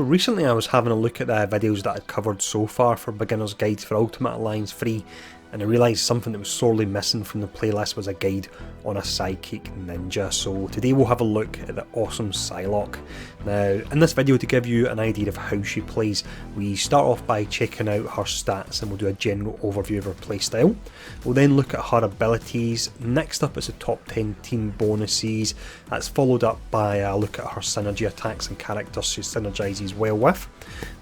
So recently I was having a look at the videos that I'd covered so far for beginners guides for Ultimate Alliance 3, and I realised something that was sorely missing from the playlist was a guide on a psychic ninja. So today we'll have a look at the awesome Psylocke. Now in this video, to give you an idea of how she plays, we start off by checking out her stats and we'll do a general overview of her playstyle. We'll then look at her abilities. Next up is the top 10 team bonuses. That's followed up by a look at her synergy attacks and characters she synergizes well with.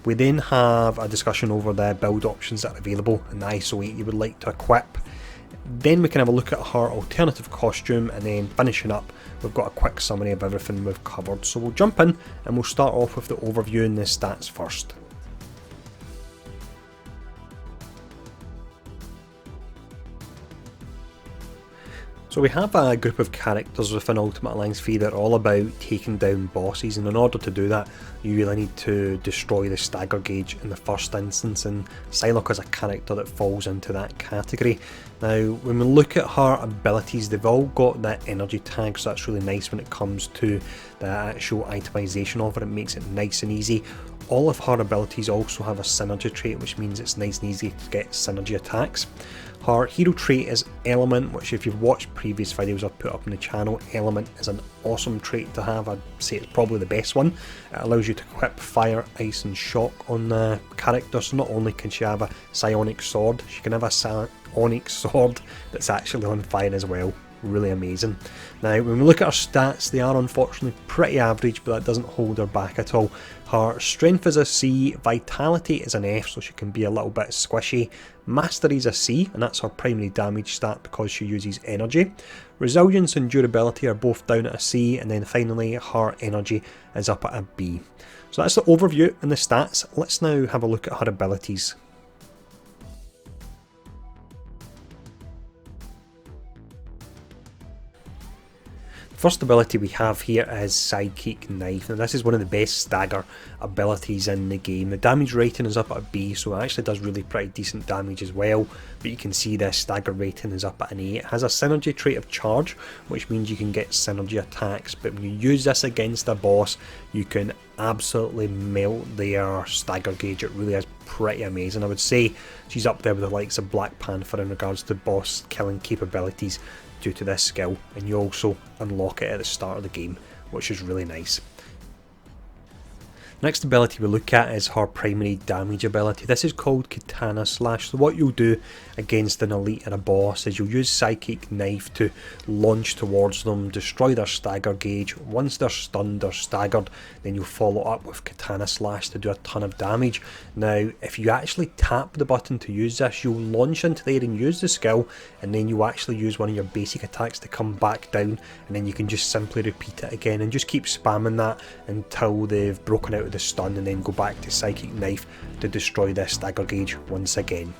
We then have a discussion over the build options that are available and the ISO 8 you would like to equip. Then we can have a look at her alternative costume, and then finishing up we've got a quick summary of everything we've covered. So we'll jump in and we'll start off with the overview and the stats first. So we have a group of characters within Ultimate Alliance 3 that are all about taking down bosses, and in order to do that you really need to destroy the stagger gauge in the first instance, and Psylocke is a character that falls into that category. Now when we look at her abilities, they've all got that energy tag, so that's really nice when it comes to the actual itemization of it. It makes it nice and easy. All of her abilities also have a synergy trait, which means it's nice and easy to get synergy attacks. Her hero trait is Element, which if you've watched previous videos I've put up on the channel, Element is an awesome trait to have. I'd say it's probably the best one. It allows you to equip Fire, Ice and Shock on the character, so not only can she have a psionic sword, she can have a psionic sword that's actually on fire as well. Really amazing. Now when we look at her stats, they are unfortunately pretty average, but that doesn't hold her back at all. Her strength is a C, vitality is an F, so she can be a little bit squishy. Mastery is a C, and that's her primary damage stat because she uses energy. Resilience and durability are both down at a C, and then finally her energy is up at a B. So that's the overview and the stats. Let's now have a look at her abilities. First ability we have here is Psychic Knife. Now this is one of the best stagger abilities in the game. The damage rating is up at a B, so it actually does really pretty decent damage as well, but you can see the stagger rating is up at an A. It has a synergy trait of Charge, which means you can get synergy attacks, but when you use this against a boss you can absolutely melt their stagger gauge. It really is pretty amazing. I would say she's up there with the likes of Black Panther in regards to boss killing capabilities due to this skill, and you also unlock it at the start of the game, which is really nice. Next ability we look at is her primary damage ability. This is called Katana Slash. So what you'll do against an elite and a boss is you'll use Psychic Knife to launch towards them, destroy their stagger gauge. Once they're stunned or staggered, then you'll follow up with Katana Slash to do a ton of damage. Now if you actually tap the button to use this, you'll launch into the air and use the skill, and then you actually use one of your basic attacks to come back down, and then you can just simply repeat it again and just keep spamming that until they've broken out of the stun, and then go back to Psychic Knife to destroy this stagger gauge once again.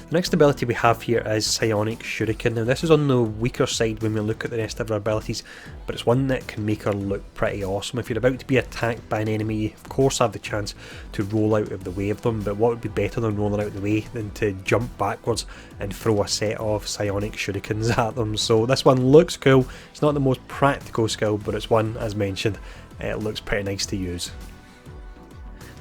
The next ability we have here is Psionic Shuriken. Now this is on the weaker side when we look at the rest of her abilities, but it's one that can make her look pretty awesome. If you're about to be attacked by an enemy, you of course have the chance to roll out of the way of them, but what would be better than rolling out of the way than to jump backwards and throw a set of Psionic Shurikens at them. So this one looks cool. It's not the most practical skill, but it's one, as mentioned, it looks pretty nice to use.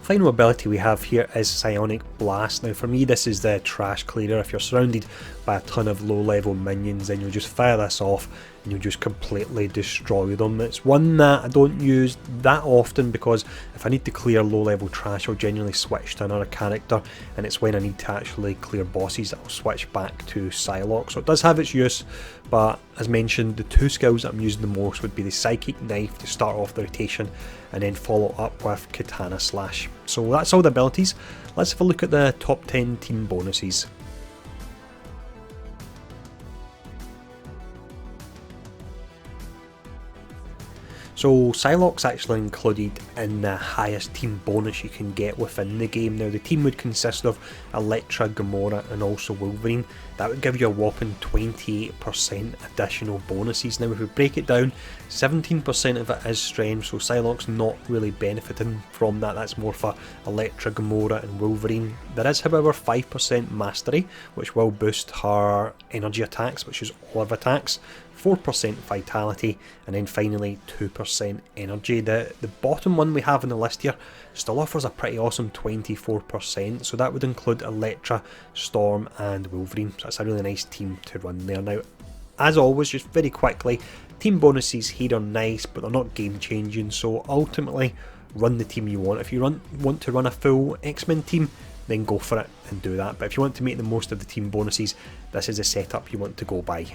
Final ability we have here is Psionic Blast. Now for me this is the trash clearer. If you're surrounded by a ton of low level minions, then you'll just fire this off and you'll just completely destroy them. It's one that I don't use that often because if I need to clear low level trash I'll genuinely switch to another character, and it's when I need to actually clear bosses that I'll switch back to Psylocke. So it does have its use, but as mentioned, the two skills that I'm using the most would be the Psychic Knife to start off the rotation and then follow up with Katana Slash. So that's all the abilities. Let's have a look at the top 10 team bonuses. So Psylocke's actually included in the highest team bonus you can get within the game. Now the team would consist of Elektra, Gamora and also Wolverine. That would give you a whopping 28% additional bonuses. Now if we break it down, 17% of it is strength, so Psylocke's not really benefiting from that. That's more for Elektra, Gamora and Wolverine. There is however 5% mastery, which will boost her energy attacks, which is all of attacks. 4% vitality, and then finally 2% energy. The bottom one we have on the list here still offers a pretty awesome 24%, so that would include Elektra, Storm and Wolverine, so that's a really nice team to run there. Now, as always, just very quickly, team bonuses here are nice, but they're not game changing, so ultimately run the team you want. If you want to run a full X-Men team, then go for it and do that, but if you want to make the most of the team bonuses, this is a setup you want to go by.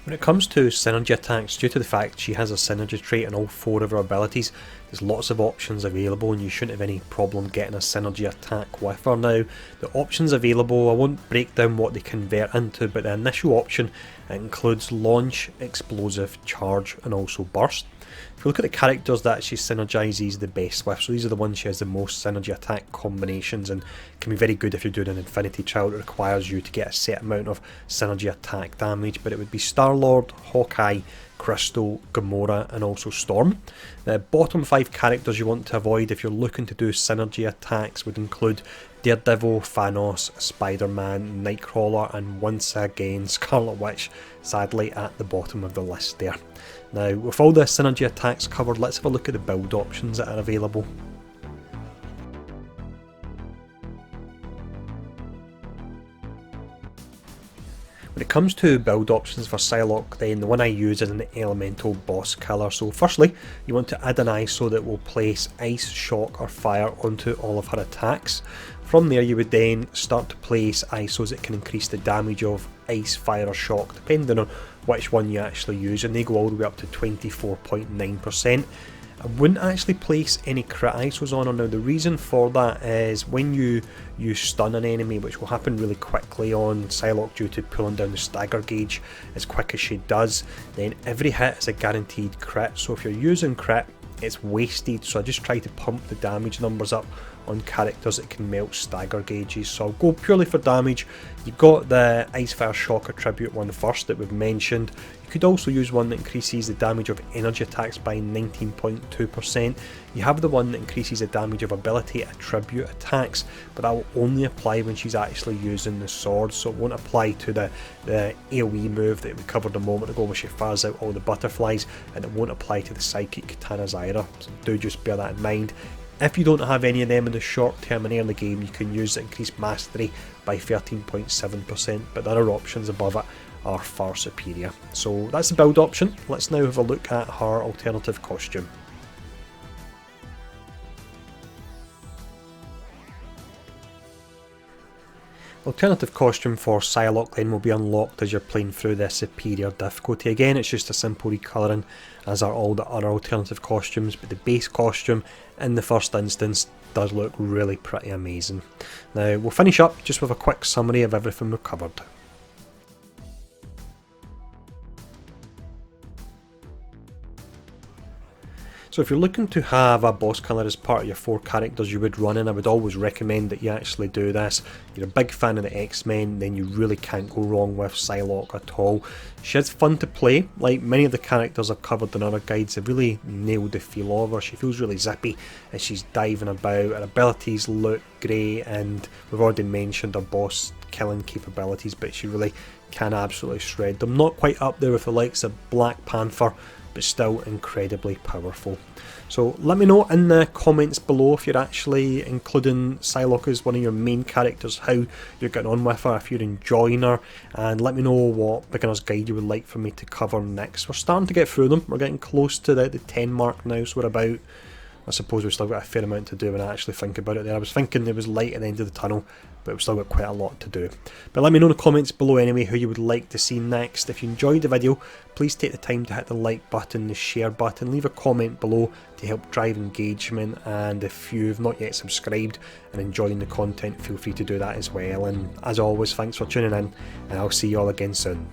When it comes to synergy attacks, due to the fact she has a synergy trait on all 4 of her abilities, there's lots of options available and you shouldn't have any problem getting a synergy attack with her. Now, the options available, I won't break down what they convert into, but the initial option includes Launch, Explosive, Charge and also Burst. If you look at the characters that she synergizes the best with, so these are the ones she has the most synergy attack combinations and can be very good if you're doing an Infinity Trial that requires you to get a set amount of synergy attack damage, but it would be Star-Lord, Hawkeye, Crystal, Gamora and also Storm. The bottom 5 characters you want to avoid if you're looking to do synergy attacks would include Daredevil, Thanos, Spider-Man, Nightcrawler and once again Scarlet Witch, sadly at the bottom of the list there. Now, with all the synergy attacks covered, let's have a look at the build options that are available. When it comes to build options for Psylocke, then the one I use is an elemental boss killer. So firstly, you want to add an ISO that will place ice, shock or fire onto all of her attacks. From there you would then start to place ISOs that can increase the damage of ice, fire or shock depending on which one you actually use, and they go all the way up to 24.9%. I wouldn't actually place any crit ISOs on her. Now the reason for that is when you stun an enemy, which will happen really quickly on Psylocke due to pulling down the stagger gauge as quick as she does, then every hit is a guaranteed crit, so if you're using crit it's wasted, so I just try to pump the damage numbers up on characters that can melt stagger gauges. So I'll go purely for damage. You've got the Ice Fire Shock attribute one first that we've mentioned. You could also use one that increases the damage of energy attacks by 19.2%. You have the one that increases the damage of ability attribute attacks, but that will only apply when she's actually using the sword, so it won't apply to the AoE move that we covered a moment ago where she fires out all the butterflies, and it won't apply to the psychic katanas either, so do just bear that in mind. If you don't have any of them in the short term and early game, you can use the increased mastery by 13.7%, but the other options above it are far superior. So that's the build option. Let's now have a look at her alternative costume. Alternative costume for Psylocke then will be unlocked as you're playing through the superior difficulty. Again, it's just a simple recolouring as are all the other alternative costumes, but the base costume in the first instance does look really pretty amazing. Now we'll finish up just with a quick summary of everything we've covered. So if you're looking to have a boss killer as part of your 4 characters you would run in, I would always recommend that you actually do this. You're a big fan of the X-Men, then you really can't go wrong with Psylocke at all. She is fun to play, like many of the characters I've covered in other guides have really nailed the feel of her. She feels really zippy as she's diving about, her abilities look great, and we've already mentioned her boss killing capabilities, but she really can absolutely shred them. Not quite up there with the likes of Black Panther, but still incredibly powerful. So let me know in the comments below if you're actually including Psylocke as one of your main characters, how you're getting on with her, if you're enjoying her, and let me know what beginner's guide you would like for me to cover next. We're starting to get through them, we're getting close to the 10 mark now, so we're about, I suppose we've still got a fair amount to do when I actually think about it there. I was thinking there was light at the end of the tunnel, but we've still got quite a lot to do. But let me know in the comments below anyway who you would like to see next. If you enjoyed the video, please take the time to hit the like button, the share button, leave a comment below to help drive engagement, and if you've not yet subscribed and enjoying the content, feel free to do that as well. And as always, thanks for tuning in, and I'll see you all again soon.